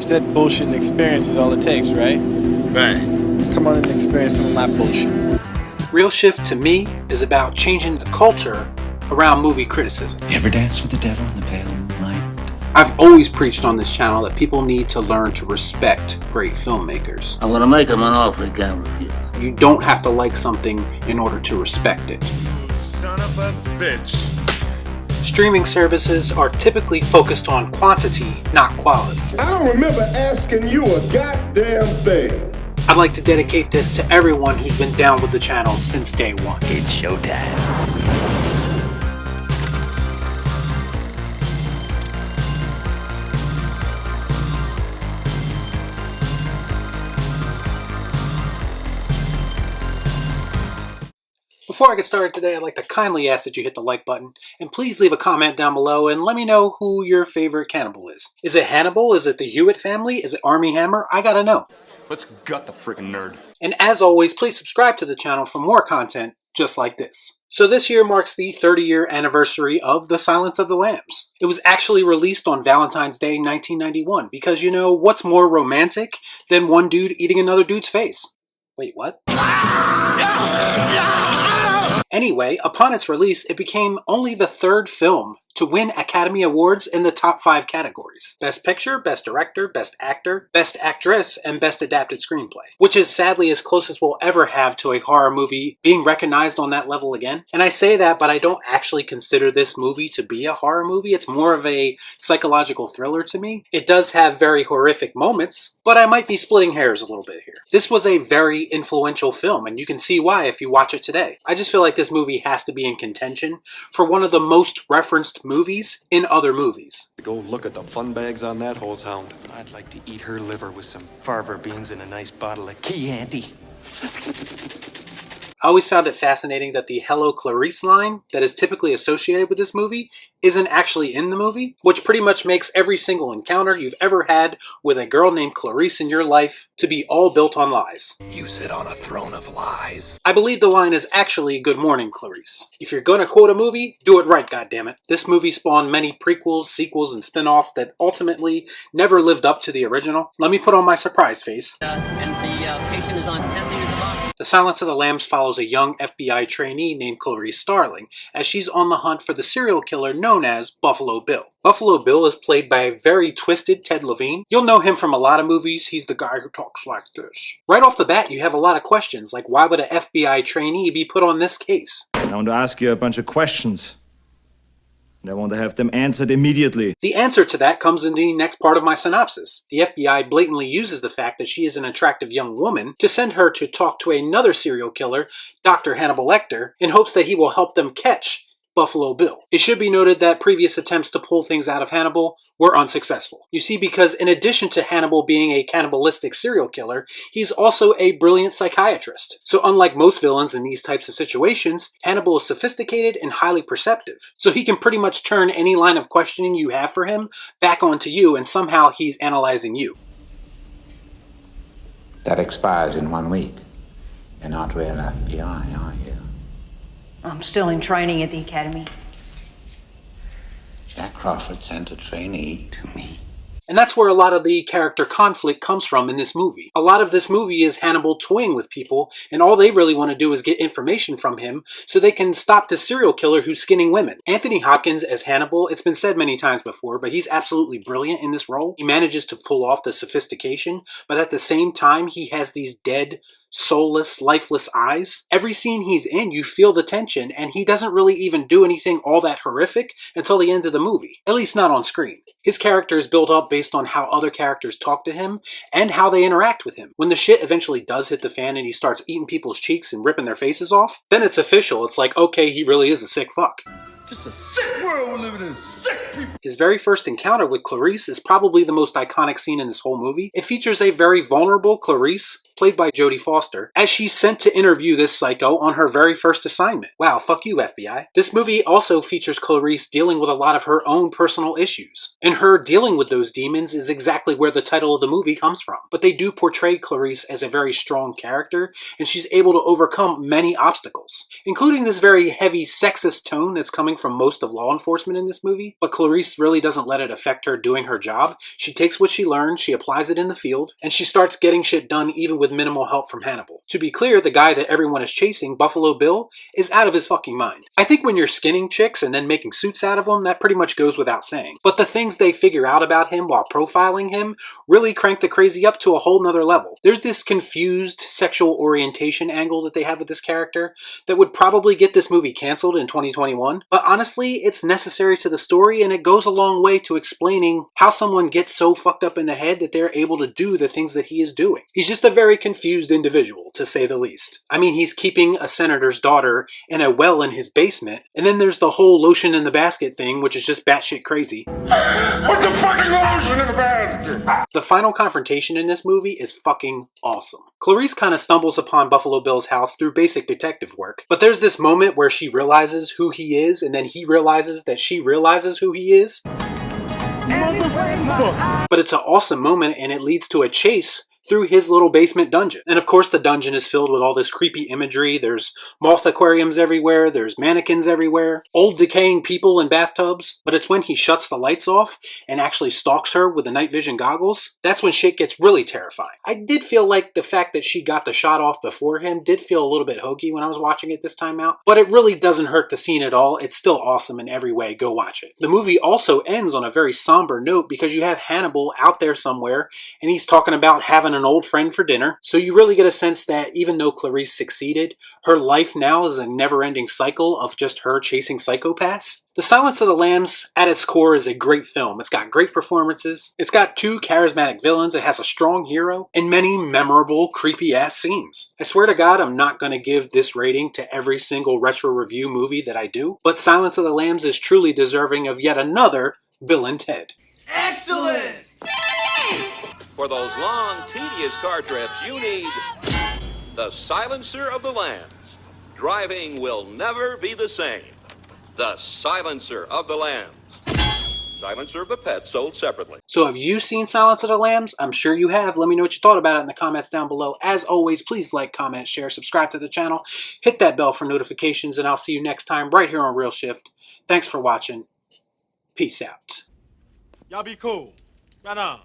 You said bullshit and experience is all it takes, right? Right. Come on and experience some of my bullshit. Real Shift to me is about changing the culture around movie criticism. You ever dance with the devil in the pale moonlight? I've always preached on this channel that people need to learn to respect great filmmakers. I'm gonna make him an offer he can't refuse. You don't have to like something in order to respect it. Son of a bitch. Streaming services are typically focused on quantity, not quality. I don't remember asking you a goddamn thing. I'd like to dedicate this to everyone who's been down with the channel since day one. It's showtime. Before I get started today, I'd like to kindly ask that you hit the like button, and please leave a comment down below and let me know who your favorite cannibal is. Is it Hannibal? Is it the Hewitt family? Is it Armie Hammer? I gotta know. Let's gut the freaking nerd. And as always, please subscribe to the channel for more content just like this. So this year marks the 30-year anniversary of The Silence of the Lambs. It was actually released on Valentine's Day 1991 because, you know, what's more romantic than one dude eating another dude's face? Wait, what? Anyway, upon its release, it became only the third film to win Academy Awards in the top 5 categories. Best Picture, Best Director, Best Actor, Best Actress, and Best Adapted Screenplay. Which is sadly as close as we'll ever have to a horror movie being recognized on that level again. And I say that, but I don't actually consider this movie to be a horror movie. It's more of a psychological thriller to me. It does have very horrific moments, but I might be splitting hairs a little bit here. This was a very influential film, and you can see why if you watch it today. I just feel like this movie has to be in contention for one of the most referenced movies in other movies. Go look at the fun bags on that hose hound. I'd like to eat her liver with some farver beans and a nice bottle of Chianti. I always found it fascinating that the "Hello Clarice" line that is typically associated with this movie isn't actually in the movie, which pretty much makes every single encounter you've ever had with a girl named Clarice in your life to be all built on lies. You sit on a throne of lies. I believe the line is actually "Good morning, Clarice." If you're gonna quote a movie, do it right, goddammit. This movie spawned many prequels, sequels, and spin-offs that ultimately never lived up to the original. Let me put on my surprise face. And the patient is on 10 liters of oxygen. The Silence of the Lambs follows a young FBI trainee named Clarice Starling as she's on the hunt for the serial killer known as Buffalo Bill. Buffalo Bill is played by a very twisted Ted Levine. You'll know him from a lot of movies. He's the guy who talks like this. Right off the bat, you have a lot of questions, like why would an FBI trainee be put on this case? I want to ask you a bunch of questions, and I want to have them answered immediately. The answer to that comes in the next part of my synopsis. The FBI blatantly uses the fact that she is an attractive young woman to send her to talk to another serial killer, Dr. Hannibal Lecter, in hopes that he will help them catch Buffalo Bill. It should be noted that previous attempts to pull things out of Hannibal were unsuccessful. You see, because in addition to Hannibal being a cannibalistic serial killer, he's also a brilliant psychiatrist. So unlike most villains in these types of situations, Hannibal is sophisticated and highly perceptive. So he can pretty much turn any line of questioning you have for him back onto you, and somehow he's analyzing you. That expires in 1 week. You're not real FBI, are you? I'm still in training at the academy. Jack Crawford sent a trainee to me. And that's where a lot of the character conflict comes from in this movie. A lot of this movie is Hannibal toying with people, and all they really want to do is get information from him so they can stop the serial killer who's skinning women. Anthony Hopkins as Hannibal, it's been said many times before, but he's absolutely brilliant in this role. He manages to pull off the sophistication, but at the same time, he has these dead, soulless, lifeless eyes. Every scene he's in, you feel the tension, and he doesn't really even do anything all that horrific until the end of the movie. At least not on screen. His character is built up based on how other characters talk to him and how they interact with him. When the shit eventually does hit the fan and he starts eating people's cheeks and ripping their faces off, then it's official. It's like, okay, he really is a sick fuck. Just a sick world we're living in. Sick people. His very first encounter with Clarice is probably the most iconic scene in this whole movie. It features a very vulnerable Clarice played by Jodie Foster, as she's sent to interview this psycho on her very first assignment. Wow, fuck you, FBI. This movie also features Clarice dealing with a lot of her own personal issues, and her dealing with those demons is exactly where the title of the movie comes from. But they do portray Clarice as a very strong character, and she's able to overcome many obstacles, including this very heavy sexist tone that's coming from most of law enforcement in this movie. But Clarice really doesn't let it affect her doing her job. She takes what she learned, she applies it in the field, and she starts getting shit done even with minimal help from Hannibal. To be clear, the guy that everyone is chasing, Buffalo Bill, is out of his fucking mind. I think when you're skinning chicks and then making suits out of them, that pretty much goes without saying. But the things they figure out about him while profiling him really crank the crazy up to a whole nother level. There's this confused sexual orientation angle that they have with this character that would probably get this movie canceled in 2021, but honestly, it's necessary to the story and it goes a long way to explaining how someone gets so fucked up in the head that they're able to do the things that he is doing. He's just a very confused individual, to say the least. I mean, he's keeping a senator's daughter in a well in his basement, and then there's the whole lotion in the basket thing, which is just batshit crazy. What's the fucking lotion in the basket? The final confrontation in this movie is fucking awesome. Clarice kind of stumbles upon Buffalo Bill's house through basic detective work, but there's this moment where she realizes who he is, and then he realizes that she realizes who he is. But it's an awesome moment, and it leads to a chase through his little basement dungeon. And of course the dungeon is filled with all this creepy imagery. There's moth aquariums everywhere, there's mannequins everywhere, old decaying people in bathtubs. But it's when he shuts the lights off and actually stalks her with the night vision goggles, that's when shit gets really terrifying. I did feel like the fact that she got the shot off before him did feel a little bit hokey when I was watching it this time out, but it really doesn't hurt the scene at all. It's still awesome in every way. Go watch it. The movie also ends on a very somber note because you have Hannibal out there somewhere and he's talking about having an old friend for dinner. So you really get a sense that even though Clarice succeeded, her life now is a never-ending cycle of just her chasing psychopaths. The Silence of the Lambs, at its core, is a great film. It's got great performances, it's got two charismatic villains, it has a strong hero, and many memorable, creepy-ass scenes. I swear to God, I'm not going to give this rating to every single retro review movie that I do, but Silence of the Lambs is truly deserving of yet another Bill and Ted. Excellent! For those long, tedious car trips, you need the Silencer of the Lambs. Driving will never be the same. The Silencer of the Lambs. Silencer of the Pets, sold separately. So have you seen Silence of the Lambs? I'm sure you have. Let me know what you thought about it in the comments down below. As always, please like, comment, share, subscribe to the channel, hit that bell for notifications, and I'll see you next time right here on Real Shift. Thanks for watching. Peace out. Y'all be cool. Right on.